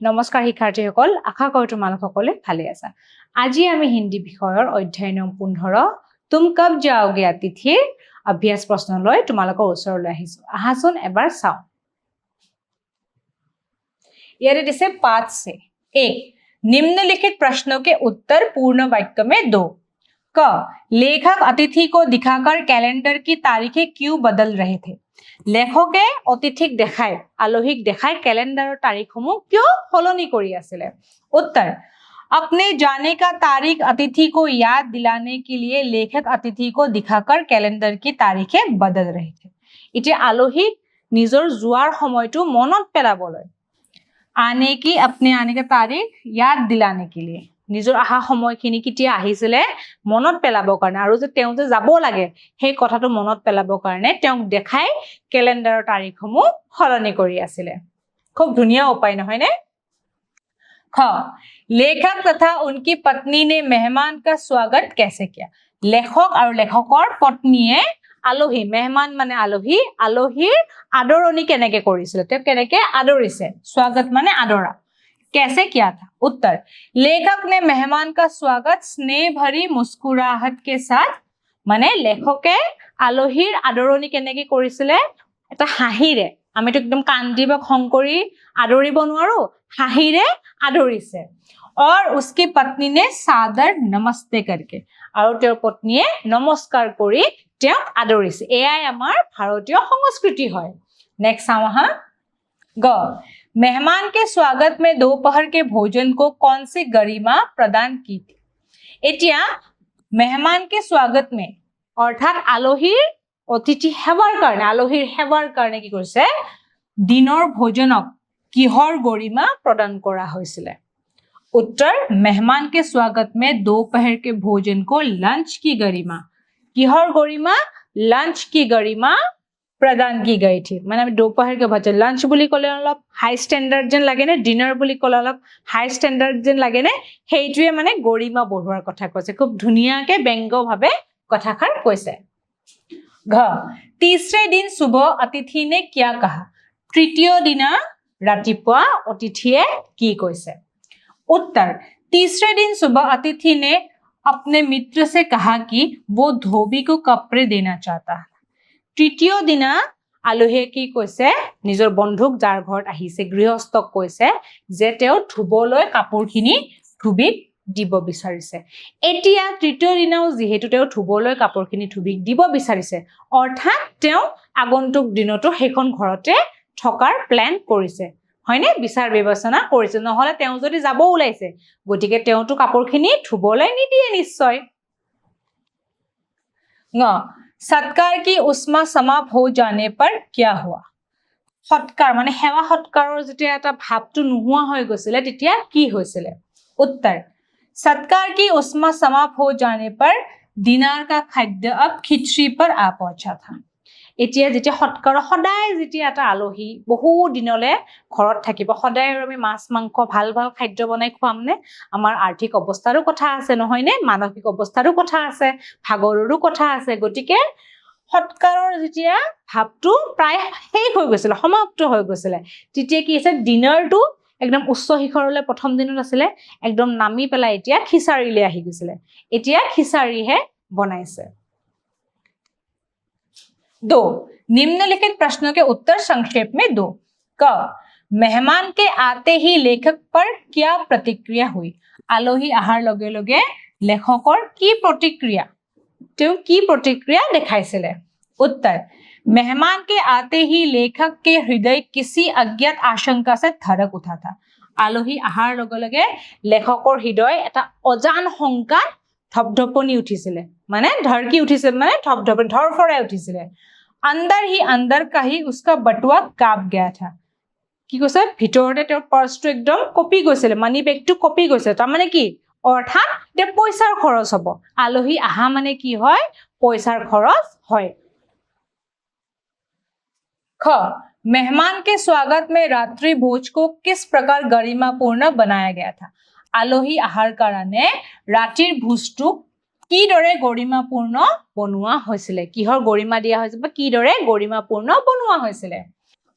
নমস্কাৰ শিক্ষাৰ্থীসকল, আশা কৰোঁ তোমালোক সকলে ভালে আছা। আজি আমি হিন্দী বিষয়ৰ অধ্যায় নম্বৰ 15 তুম কব যাওগে অতিথিৰ অভ্যাস প্ৰশ্ন লৈ তোমালোকৰ ওচৰলৈ আহিছো। আহাচোন এবাৰ চাও। ইয়াৰে দিছে पाठ से 1 निम्नलिखित प्रश्नों के उत्तर पूर्ण वाक्य में दो। क लेखक अतिथि को दिखाकर कैलेंडर की तारीखें क्यों बदल रहे थे? लेखके अतिथिक देखाय आलोहिक देखाय कैलेंडर तारीखসমূह क्यों सलनी करि आছিলে? उत्तर अपने जाने का तारीख अतिथि को याद दिलाने के लिए लेखक अतिथि को दिखाकर कैलेंडर की तारीखें बदल रहे थे। इते आलोहिक নিজৰ যোৱাৰ সময়টো মনত পেলাবলৈ आने की अपने आने का तारीख याद दिलाने के लिए নিজৰ আহা সময়খিনি কিতিয়া আহিছিলে মনত পেলাবৰ কাৰণে আৰু যে তেওঁ যে যাব লাগে সেই কথাটো মনত পেলাবৰ কাৰণে তেওঁ দেখাই ক্যালেন্ডাৰৰ তাৰিখসমূহ সলনি কৰি আছিলে। খুব ধুনিয়া উপায় নহয় নে? খ लेखक तथा उनकी पत्नी ने मेहमान का स्वागत कैसे किया? लेखक और लेखकर पत्नीয়ে আলহী মেহমান মানে আলহী আলহীৰ আদৰণি কেনেকে কৰিছিল তেওঁ কেনেকে আদৰিছে स्वागत মানে আদৰা कैसे किया था? उत्तर लेखक ने मेहमान का स्वागत स्नेह भरी मुस्कुराहट के साथ माने लेखके आलोहीर आदरणी केनेके কৰিছিলে এটা হাঁহিৰে আমি তো একদম কান্দি বা খং কৰি আদৰিব নোৱাৰো হাঁহিৰে আদৰিছে और उसकी पत्नी ने सादर नमस्ते करके আৰু তেওঁৰ পত্নীয়ে নমস্কাৰ কৰি তেওঁক আদৰিছে এয়াই আমাৰ ভাৰতীয় সংস্কৃতি হয়। নেক্সট চাওহা ग मेहमान के स्वागत में दोपहर के भोजन को कौन सी गरिमा प्रदान की थी? एटिया मेहमान के स्वागत में अर्थात आलोहीर अतिथि सेवार कारणे की কৰিছে दिनर भोजनक किहर गरिमा प्रदान কৰা হৈছিলে? उत्तर मेहमान के स्वागत में दोपहर के भोजन को लंच की गरिमा किहर गरिमा लंच की गरिमा प्रदान की गई थी। माने दोपहर के भोजन लंच বুলি কলে অলপ হাই স্ট্যান্ডার্ড যেন লাগে নে ডিনার বুলি কলে অলপ হাই স্ট্যান্ডার্ড যেন লাগে নে সেইটোৱে মানে গৰিমা বঢ়োৱাৰ কথা কৈছে খুব ধুনিয়াকে ব্যঙ্গভাৱে কথাখাৰ কৈছে। ঘ तीसरे दिन सुबह अतिथि ने क्या कहा? তৃতীয় দিনা ৰাতিপুৱা অতিথিয়ে কি কৈছে? उत्तर तीसरे दिन सुबह अतिथि ने अपने मित्र से कहा कि वो धोबी को कपड़े देना चाहता है। তৃতীয় দিনা আলোহে কি কৈছে নিজৰ বন্ধুক যাৰ ঘৰত আহিছে গৃহস্থক কৈছে যে তেওঁ ধুবলৈ কাপোৰখিনি ধুবিক দিব বিচাৰিছে। এতিয়া তৃতীয় দিনাও যেহেতু তেওঁ ধুবলৈ কাপোৰখিনি ধুবিক দিব বিচাৰিছে অৰ্থাৎ তেওঁ আগন্তুক দিনতো সেইখন ঘৰতে থকাৰ প্ল্যান কৰিছে হয়নে বিচাৰ বিবেচনা কৰিছে নহলে তেওঁ যদি যাব ওলাইছে গটিকে তেওঁটো কাপোৰখিনি ধুবলৈ নিদিয়ে নিশ্চয়। ন सत्कार की उष्मा समाप्त हो जाने पर क्या हुआ? सत्कार माने सेवा सत्काৰৰ যেতিয়া এটা ভাবটো নোহোৱা হৈ গৈছিল তেতিয়া কি হৈছিল? उत्तर सत्कार की उष्मा समाप्त हो जाने पर दिनार का खाद्य अब खिचड़ी पर आ पहुंचा था। এতিয়া যেতিয়া সৎকাৰ সদায় যেতিয়া এটা আলহী বহু দিনলে ঘৰত থাকিব সদায় আমি মাছ মাংস ভাল ভাল খাদ্য বনাই খুৱামনে আমাৰ আৰ্থিক অৱস্থাৰো কথা আছে নহয় নে মানসিক অৱস্থাৰো কথা আছে ভাগৰৰো কথা আছে গটিকে সৎকাৰৰ যেতিয়া ভাবটো প্ৰায় শেষ হৈ গৈছিল সমাপ্ত হৈ গৈছিল তেতিয়া কি আছে ডিনাৰটো একদম উচ্চ শিখৰলৈ প্ৰথম দিনত আছিল একদম নামি পেলাই এতিয়া খিচাৰিলে আহি গৈছিল এতিয়া খিচাৰিহে বনাইছে। 2 निम्नलिखित प्रश्नों के उत्तर संक्षेप में दो। क मेहमान के आते ही लेखक पर क्या प्रतिक्रिया हुई? आलोही आहार लगे लगे लेखकर की प्रतिक्रिया তেওঁ কি प्रतिक्रिया দেখাইছিলে? उत्तर मेहमान के आते ही लेखक के हृदय किसी अज्ञात आशंका से धड़क उठा था। आलोही आहार लगे लगे लेखकर हृदय এটা অজান শংকা ধপধপনি উঠিছিলে মানে ধৰকি উঠিছিল মানে ধপধপনি ধৰফৰাই উঠিছিলে। अंदर ही अंदर का ही उसका बटुआ काप गया था। কি কৈছে ভিতৰতে তেওঁৰ পাৰ্সটো একদম কপি গৈছিল মানি বেগটো কপি গৈছে তাৰ মানে কি অৰ্থাৎ তে পইচাৰ খৰচ হ'ব আলোহি আহা মানে কি হয় পইচাৰ খৰচ হয়। ख मेहमान के स्वागत में रात्रि भोज को किस प्रकार गरिमापूर्ण बनाया गया था? आलोही आहार কাৰণে ৰাতিৰ ভোজটো কিদৰে গৰিমাপূৰ্ণ বনোৱা হৈছিল কিহৰ গৰিমা দিয়া হৈছিল বা কিদৰে গৰিমাপূৰ্ণ বনোৱা হৈছিল?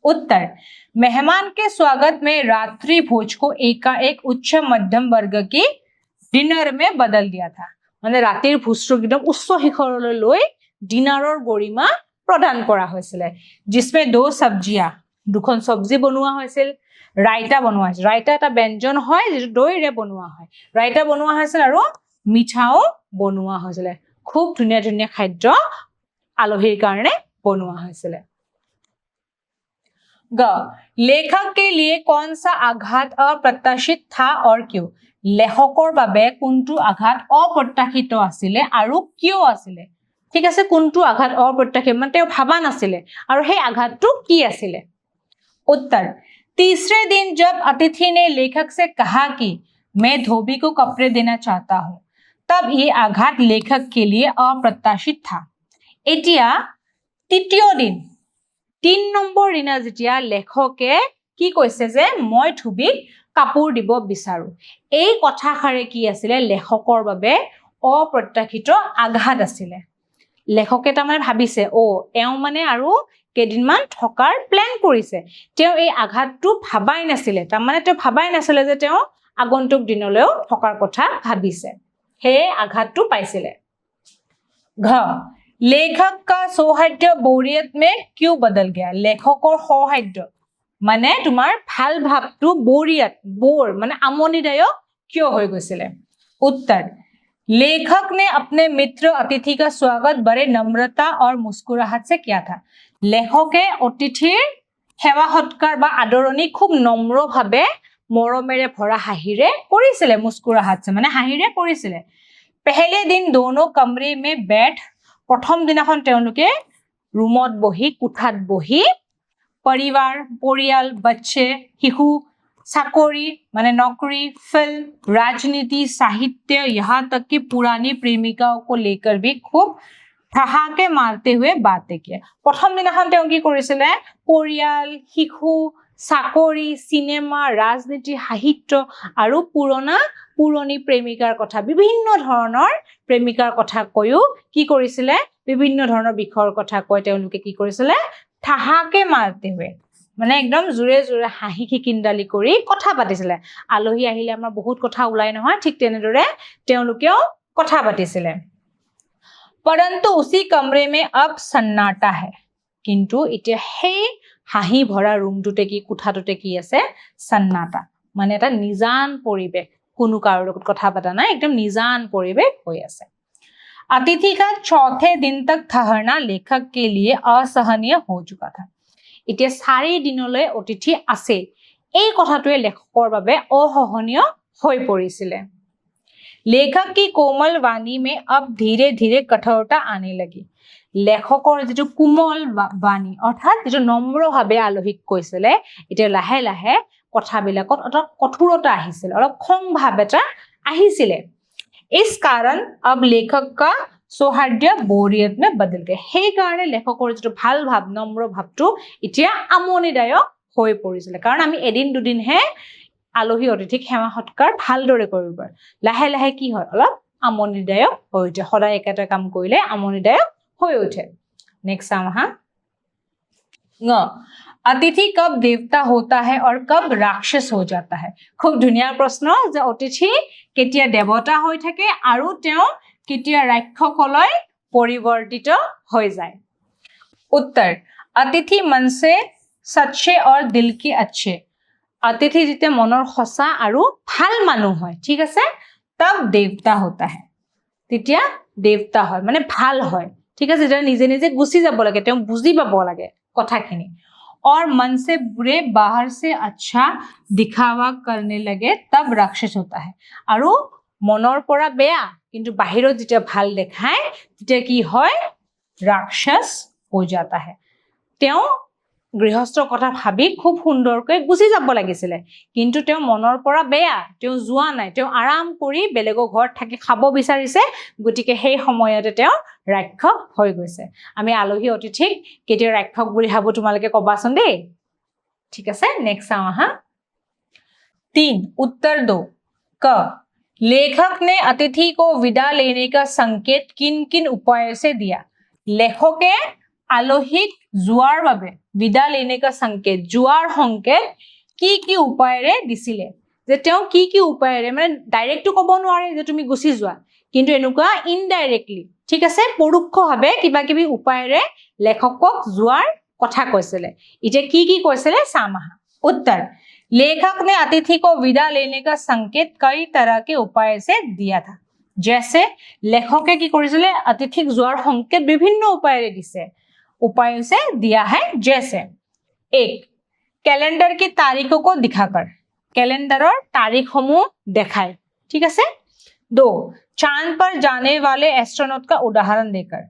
उत्तर, मेहमान के स्वागत में रात्रि भोज को एकाएक उच्च मध्यम वर्ग की डिनर में बदल दिया था। মানে ৰাতিৰ ভোজটো একদম উচ্চ শিখৰলৈ লৈ ডিনাৰৰ গৰিমা প্ৰদান কৰা হৈছিল। जिसमें दो सब्जियां, দুখন সবজি বনোৱা হৈছিল, ৰাইতা বনোৱা হৈছিল। ৰাইতা এটা ব্যঞ্জন হয় যেটো দৈৰে বনোৱা হয়। ৰাইতা বনোৱা হৈছিল আৰু মিঠাও বনোৱা হৈছিল। খুব ধুনীয়া ধুনীয়া খাদ্য আলহীৰ কাৰণে বনোৱা হৈছিল। ग, लेखक के लिए कौन सा आघात अप्रत्याशित था और क्यों? लेखকৰ বাবে কোনটো আঘাত অপ্ৰত্যাশিত আছিল আৰু কিয় আছিল? ঠিক আছে, কোনটো আঘাত অপ্ৰত্যাশিত মানে তেওঁ ভাবা নাছিল আৰু সেই আঘাতটো কি আছিল? उत्तर, तीसरे दिन जब अतिथि ने लेखक से कहा कि मैं धोबी को कपड़े देना चाहता हूं, तब ये आघात लेखक के लिए अप्रत्याशित था। এতিয়া তৃতীয় দিন 3 নম্বৰ দিনা যেতিয়া লেখকে কি কৈছে যে মই ধুবিক কাপোৰ দিব বিচাৰো, এই কথাষাৰে কি আছিল? লেখকৰ বাবে অপ্ৰত্যাশিত আঘাত আছিল। লেখকে তাৰমানে ভাবিছে এওঁ মানে আৰু কেইদিনমান থকাৰ প্ল্যান কৰিছে। তেওঁ এই আঘাতটো ভাবাই নাছিলে, তাৰমানে তেওঁ ভাবাই নাছিলে যে তেওঁ আগন্তুক দিনলৈও থকাৰ কথা ভাবিছে। হে আঘাতটো পাইছিলে। ঘ, लेखक का सौहार्द्य बोरियत में क्यों बदल गया? लेखকৰ সৌহাৰ্দ্য মানে তোমাৰ ভাল ভাৱটো बोरियत, बोर মানে আমনিদায়ক কিয় হৈ গৈছিল? उत्तर, लेखक ने अपने मित्र अतिथि का स्वागत बड़े नम्रता और मुस्कुराहट से किया था। लेखके अतिथिर সেৱা সৎকাৰ বা আদৰণি খুব নম্ৰভাৱে মৰমেৰে ভৰা হাঁহিৰে কৰিছিলে। মুস্কুৰাহাত মানে হাঁহিৰে কৰিছিলে। पहले दिन दोनों कमरे में बैठ, প্ৰথম দিনাখন তেওঁলোকে ৰুমত বহি, কোঠাত বহি পৰিয়াল, बच्चे, শিশু, চাকৰি মানে नौकरी, फिल्म, राजनीति, साहित्य, यहाँ तक कि पुरानी प्रेमिकाओं को लेकर भी खूब ठहाके मारते हुए बातें किए। প্ৰথম দিনাখন তেওঁ কি কৰিছিলে? পৰিয়াল, শিশু, চাকৰি, সিনেমা, ৰাজনীতি, সাহিত্য আৰু পুৰণি প্ৰেমিকাৰ কথা, বিভিন্ন ধৰণৰ প্ৰেমিকাৰ কথা কৈও কি কৰিছিলে? বিভিন্ন ধৰণৰ বিষয়ৰ কথা কৈ তেওঁলোকে কি কৰিছিলে? ঠাহাকে মাৰতে हुए মানে একদম জোৰে জোৰে হাঁহি খিকিন্দালি কৰি কথা পাতিছিলে। আলহী আহিলে আমাৰ বহুত কথা ওলাই নহয়, ঠিক তেনেদৰে তেওঁলোকেও কথা পাতিছিলে। परंतु उसी कमरे में अब सन्नाटा है, किंतु এতিয়া সেই হাঁহি ভৰা ৰুমটোতে কি, কোঠাটোতে কি আছে? सन्नाटा মানে এটা নিজান পৰিৱেশ, কোনো কাৰো লগত কথা পতা নাই, একদম নিজান পৰিৱেশ হৈ আছে। अतिथि का चौथे दिन तक ठहरना लेखक के लिए असहनीय हो चुका था। এতিয়া 4 দিনলৈ অতিথি আছে, এই কথাটোৱে লেখকৰ বাবে অসহনীয় হৈ পৰিছিলে। लेखक की कोमल वाणी में अब धीरे धीरे कठोरता आने लगी। লেখকৰ যেটো কোমল বাণী অৰ্থাৎ যেটো নম্ৰভাৱে আলহীক কৈছিলে, এতিয়া লাহে লাহে কথাবিলাকত অলপ কঠোৰতা আহিছিল, অলপ খং ভাৱ এটা আহিছিলে। इस कारण अब लेखक का सौहार्द्य बोरियत में बदल गया। সেই কাৰণে লেখকৰ যেটো ভাল ভাৱ, নম্ৰ ভাৱটো এতিয়া আমনিদায়ক হৈ পৰিছিল। কাৰণ আমি এদিন দুদিনহে আলহী অতিথিক সেৱা সৎকাৰ ভালদৰে কৰিব পাৰো। লাহে লাহে কি হয়? অলপ আমনিদায়ক হৈ উঠে। সদায় একেটা কাম কৰিলে আমনিদায়ক হৈ উঠে। নেক্সট চাম হা। अतिथि कब देवता होता है और कब राक्षस हो जाता है? খুব ধুনীয়া প্ৰশ্ন যে অতিথি কেতিয়া দেৱতা হৈ থাকে আৰু তেওঁ কেতিয়া ৰাক্ষসলৈ পৰিৱৰ্তিত হৈ যায়। उत्तर, अतिथि मन से सच्चे और दिल के अच्छे। अतिथि যেতিয়া মনৰ সঁচা আৰু ভাল মানুহ হয়, ঠিক আছে, तब देवता होता है, তেতিয়া দেৱতা হয় মানে ভাল হয়, ঠিক আছে, যেটা নিজে নিজে গুছি যাব লাগে, তেওঁ বুজি পাব লাগে কথাখিনি। और मन से बुरे बाहर से अच्छा दिखावा करने लगे तब राक्षस होता है। আৰু মনৰ পৰা বেয়া কিন্তু বাহিৰত যেতিয়া ভাল দেখায় তেতিয়া কি হয়? राक्षस हो जाता है। তেওঁ গৃহস্থৰ কথা ভাবি খুব সুন্দৰকৈ গুছি যাব লাগিছিলে, কিন্তু তেওঁ মনৰ পৰা বেয়া, তেওঁ যোৱা নাই, তেওঁ আৰাম কৰি বেলেগৰ ঘৰত থাকি খাব বিচাৰিছে, গতিকে সেই সময়তে তেওঁ ৰাক্ষস হৈ গৈছে। আমি আলহী অতিথিক কেতিয়া ৰাক্ষস বুলি ভাবো তোমালোকে কবাচোন দেই। ঠিক আছে, নেক্সট চাওঁ আহা। 3, उत्तर 2। क, लेखक ने अतिथि को विदा लेने का संकेत किन किन उपायों से दिया? লেখকে আলহীক যোৱাৰ বাবে বিদা लेने का संकेत যোৱাৰ সংকেত কি উপায়েৰে দিছিলে যে তেওঁ কি উপায়েৰে মানে ডাইৰেক্টটো ক'ব নোৱাৰে যে তুমি গুছি যোৱা কিন্তু এনেকুৱা ইনডাইৰেক্টলি ঠিক আছে পৰোক্ষভাৱে কিবা উপায়েৰে লেখকক যোৱাৰ কথা কৈছিলে ইতে কি কৈছিলে চামাহা उत्तर लेखक ने अतिथि को विदा लेने का संकेत कई तरह के उपाय से दिया था जैसे लेखके की কৰিছিলে अतिथिक যোৱাৰ সংকেত বিভিন্ন উপায়েৰে দিছে उपाय से दिया है जैसे एक कैलेंडर की तारीखों को दिखाकर कैलेंडरर तारीखসমূह देखाय ठीक है दो चांद पर जाने वाले एस्ट्रोनॉट का उदाहरण देकर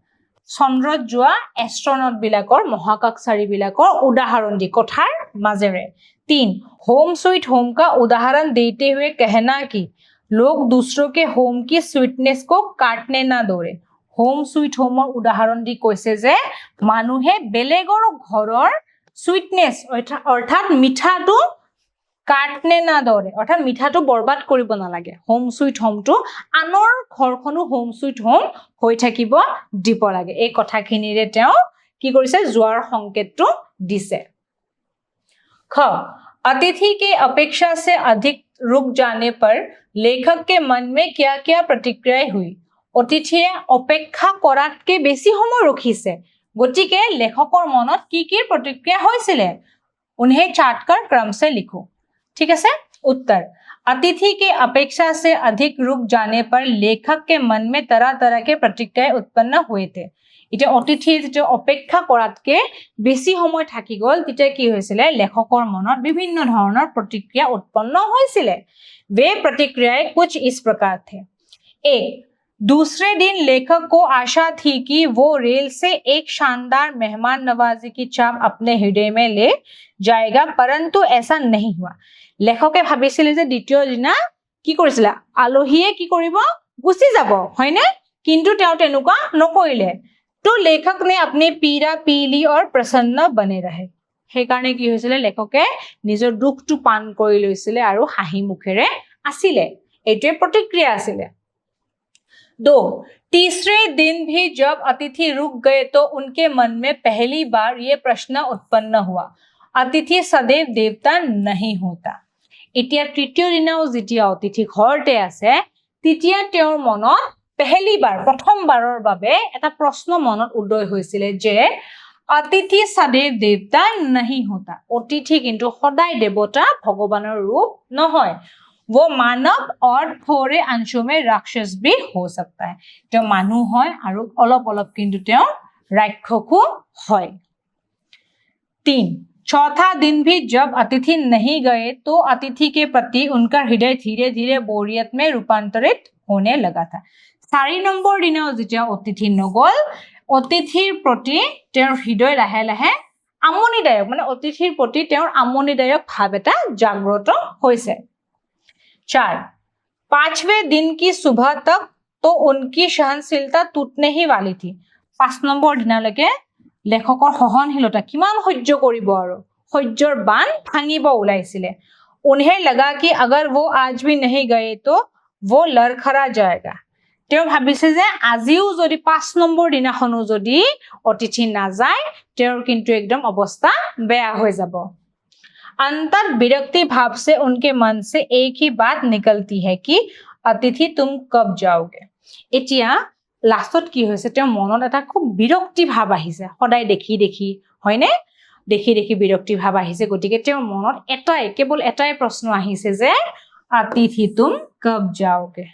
चंद्रत जोआ एस्ट्रोनॉट बिलाकर महाकाशचारी बिलाकर उदाहरण दी कथार माजेरे तीन होम स्वीट होम का उदाहरण देते हुए कहना कि लोग दूसरों के होम की स्वीटनेस को काटने ना दौरे होम स्वीट होमर उदाहरण दी কৈছে যে মানুহে বেলেগৰ ঘৰৰ সুইটনেস অৰ্থাৎ মিঠাটো কাটনে না দৰে অৰ্থাৎ মিঠাটো বৰবাদ কৰিব নালাগে হোম সুইট হোমটো আনৰ ঘৰখনো হোম সুইট হোম হৈ থাকিব দিব লাগে এই কথাখিনিৰে তেওঁ কি কৰিছে যোৱাৰ সংকেতটো দিছে খ अतिथि के अपेक्षा से अधिक रुक जाने पर लेखक के मन में क्या प्रतिक्रियाएं हुई अतिथिये अपेक्षा কৰাতকে বেছি সময় ৰখিছে গতিকে লেখকৰ মনত কি प्रतिक्रिया হৈছিলে उन्हें चाटकर क्रम से लिखो ठीक है उत्तर अतिथि के अपेक्षा से अधिक रुक जाने पर लेखक के मन में तरह के प्रतिक्रियाएं उत्पन्न हुए थे इते अतिथि जो अपेक्षा কৰাতকে বেছি সময় থাকি গল তিতে কি হৈছিলে লেখকৰ মনত বিভিন্ন ধৰণৰ प्रतिक्रिया उत्पन्न হৈছিলে वे प्रतिक्रियाएं कुछ इस प्रकार थे एक दूसरे दिन लेखक को आशा थी कि वो रेल से एक शानदार मेहमान नवाजी की छाप अपने हृदय में ले जाएगा परंतु ऐसा नहीं हुआ लेखके ভাবিছিলে যে দ্বিতীয় দিনা কি কৰিছিল আলহীয়ে কি কৰিব গুছি যাব হয়নে কিন্তু তেওঁ তেনুকা নকৰিলে तो लेखक ने अपने पीड़ा पीली और प्रसन्न बने रहे সেই কাৰণে কি হৈছিল লেখকে নিজৰ দুখটো পান কৰি লৈছিল আৰু হাঁহি মুখেৰে আছিল এইটোৱে প্ৰতিক্ৰিয়া আছিল दो तीसरे दिन भी जब अतिथि रुक गए तो उनके मन में पहली बार ये प्रश्न उत्पन्न हुआ अतिथि सदैव देवता नहीं होता इतिया तृतीय दिनाও যেতিয়া অতিথি ঘৰতে আছে তেতিয়া তেওঁৰ মনত पहली बार प्रथमबाৰৰ বাবে এটা প্ৰশ্ন মনত উদয় হৈছিল যে अतिथि सदैव देवता नहीं होता अतिथि किंतु সদায় দেৱতা ভগৱানৰ ৰূপ নহয় वो मानव और थोड़े अंशों में राक्षस भी हो सकता है तो मानु হয় আৰু অলপ অলপ কিন্তু তেওঁ ৰাক্ষসো হয় तीन चौथा दिन भी जब अतिथि नहीं गए तो अतिथि के प्रति उनका हृदय धीरे-धीरे बोरियत में रूपांतरित होने लगा था 4 নম্বৰ দিনাও যেতিয়া অতিথি নগল অতিথিৰ প্ৰতি তেওঁৰ হৃদয় লাহে লাহে আমনিদায়ক মানে অতিথিৰ প্ৰতি তেওঁৰ আমনিদায়ক ভাৱ এটা জাগ্ৰত হৈছে 4 पांचवें दिन की सुबह तक तो उनकी सहनशीलता टूटने ही वाली थी 5 নম্বৰ দিনলৈকে লেখকৰ সহনশীলতা কিমান সহ্য কৰিব আৰু সহ্যৰ বান ভাঙিব ওলাইছিলে उन्हें लगा कि अगर वो आज भी नहीं गए तो वो लड़खड़ा जाएगा তেওঁ ভাবিছে যে আজিও যদি 5 নম্বৰ দিনাখনো যদি অতিথি না যায় তেওঁৰ কিন্তু একদম অৱস্থা বেয়া হৈ যাব अंतर विरक्ति भाव से उनके मन से एक ही बात निकलती है कि अतिथि तुम कब जाओगे এতিয়া লাষ্টত কি হৈছে তেওঁ মনত এটা খুব বিৰক্তি ভাৱ আহিছে সদায় দেখি দেখি হয়নে দেখি দেখি বিৰক্তি ভাৱ আহিছে গতিকে তেওঁৰ মনত কেৱল এটাই প্ৰশ্ন আহিছে যে अतिथि तुम कब जाओगे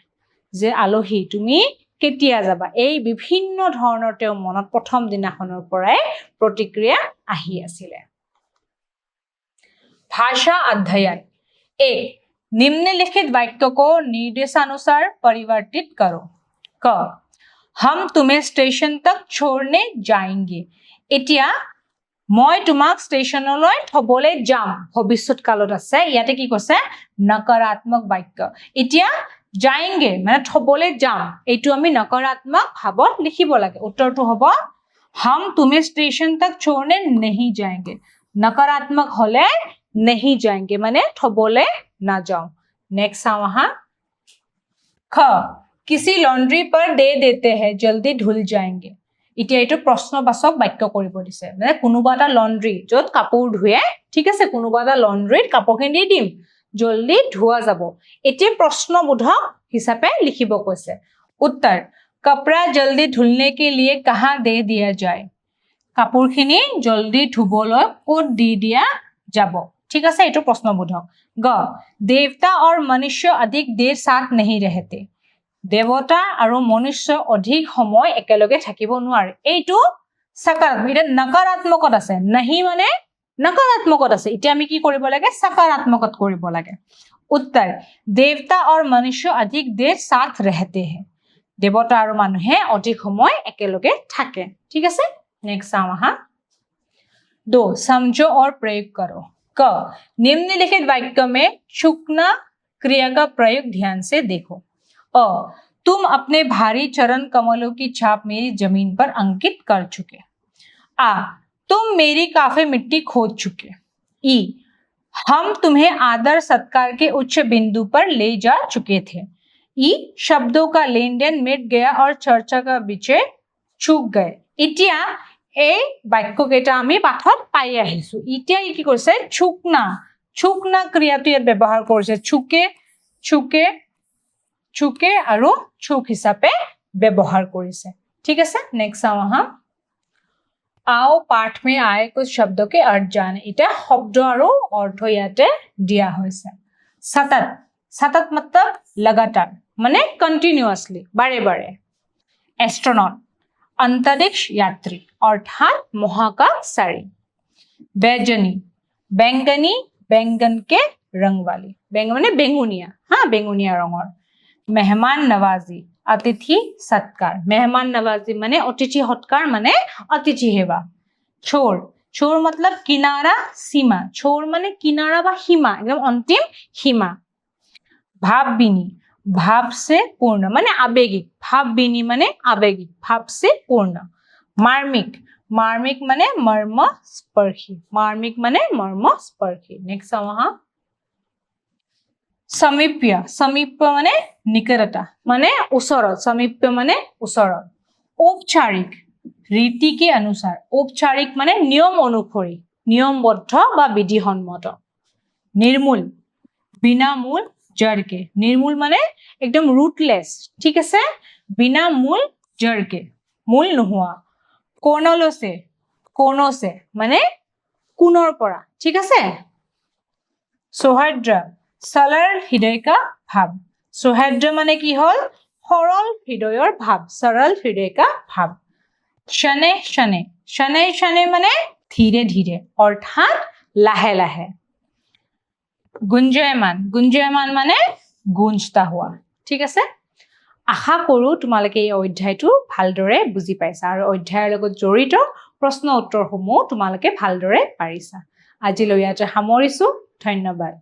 যে আলহী তুমি কেতিয়া যাবা এই বিভিন্ন ধৰণৰ তেওঁ মনত প্ৰথম দিনাখনৰ পৰাই প্ৰতিক্ৰিয়া আহি আছিল भाषा अध्ययन एक निम्नलिखित वाक्य को निर्देशानुसार परिवर्तित करो क हम तुम्हें स्टेशन तक छोड़ने जाएंगे এতিয়া মই তোমাক স্টেশনলৈ থবলৈ যাম ভৱিষ্যত কালত আছে ইয়াতে কি কৈছে নকাৰাত্মক বাক্য এতিয়া जाएंगे মানে থবলৈ যাম এইটো আমি নকাৰাত্মক ভাৱত লিখিব লাগে উত্তৰটো হ'ব हम तुम्हें स्टेशन तक छोड़ने नहीं जाएंगे नकारात्मक হলে नहीं जाएंगे माने थबोले ना जाओ नेक्स्ट वहां ख किसी लॉन्ड्री पर दे देते हैं जल्दी धुल जाएंगे এতিয়া এইটো প্ৰশ্নবাচক বাক্য কৰিব দিছে মানে কোনোবা এটা লণ্ড্ৰি য'ত কাপোৰ ধুৱে ঠিক আছে কোনোবা এটা লণ্ড্ৰিত কাপোৰখিনি দি দিম জলদি ধোৱা যাব এতিয়া প্ৰশ্নবোধক হিচাপে লিখিব কৈছে उत्तर कपड़ा जल्दी धुलने के लिए कहाँ दे दिया जाए কাপোৰখিনি জলদি ধুবলৈ ক'ত দি দিয়া যাব ঠিক আছে এইটো প্ৰশ্নবোধক গ देवता और मनुष्य अधिक देर साथ नहीं रहते দেৱতা আৰু মনুষ্য অধিক সময় একেলগে থাকিব নোৱাৰে এইটো সকাৰাত্মক এটা নকাৰাত্মকত আছে নাহি মানে নকাৰাত্মকত আছে এতিয়া আমি কি কৰিব লাগে সকাरात्मकত কৰিব লাগে उत्तर देवता और मनुष्य अधिक देर साथ रहते हैं দেৱতা আৰু মানুহে অধিক সময় একেলগে থাকে ঠিক আছে नेक्स्ट आहा 2 समझो और प्रयोग करो क निम्नलिखित वाक्य में शुक्ना क्रिया का प्रयोग ध्यान से देखो अ तुम अपने भारी चरण कमलों की छाप मेरी जमीन पर अंकित कर चुके आ तुम मेरी काफी मिट्टी खोद चुके ई हम तुम्हें आदर सत्कार के उच्च बिंदु पर ले जा चुके थे ई शब्दों का लेन देन मिट गया और चर्चा का विषय चूक गए इतिया এই বাক্যকেইটা আমি পাঠত পাই আহিছো এতিয়া কি কৰিছে চুকনা ক্ৰিয়াটো ইয়াত ব্যৱহাৰ কৰিছে চুকে চুকে আৰু চুক হিচাপে ব্যৱহাৰ কৰিছে ঠিক আছে নেক্সট আহা आओ पाठ में आए कुछ शब्दों के अर्थ जाने এটা শব্দ আৰু অৰ্থ ইয়াতে দিয়া হৈছে सतत मतलब लगातार माने कंटिन्यूअसली बारे बारे एस्ट्रोनॉट अंतरिक्ष यात्री अर्थात महाकाशचारी बैजनी बैंगनी बैंगन के रंग वाली बैंगन माने बेंगुनिया हाँ बेंगुनिया रंगर मेहमान नवाजी अतिथि सत्कार मेहमान नवाजी माने अतिथि सत्कार माने अतिथि सेवा छोर मतलब किनारा सीमा छोर माने किनारा बा सीमा एकदम अंतिम सीमा भावबिनी भाव से पूर्ण माने आवेगिक भावबिनी माने आवेगिक भाव से पूर्ण मार्मिक माने मर्म स्पर्शी नेक्स्ट वहां समीप्य माने निकटता माने उसरत समीप्य माने उसरत औपचारिक रीति के अनुसार औपचारिक माने नियम अनुसरी नियमबद्ध बा विधिसम्मत निर्मूल बिना मूल जड़ के निर्मूल माने एकदम रूटलेस ठीक है बिना मूल जड़ के मूल नहुआ कोनो से माने कुनर परा ठीक है सौहार्द्र सरल हृदय का भाव सौहार्द्र माने की हल सरल हृदयर भाव सरल हृदय का भाव शने माने धीरे धीरे अर्थात लाहे लाहे गुंजयमान माने गुंजता हुआ ठीक আছে আশা কৰো তোমালোকে এই অধ্যায়টো ভালদৰে বুজি পাইছা আৰু অধ্যায়ৰ লগত জড়িত প্ৰশ্ন উত্তৰসমূহ তোমালোকে ভালদৰে পাৰিছা আজিলৈ ইয়াতে সামৰিছো ধন্যবাদ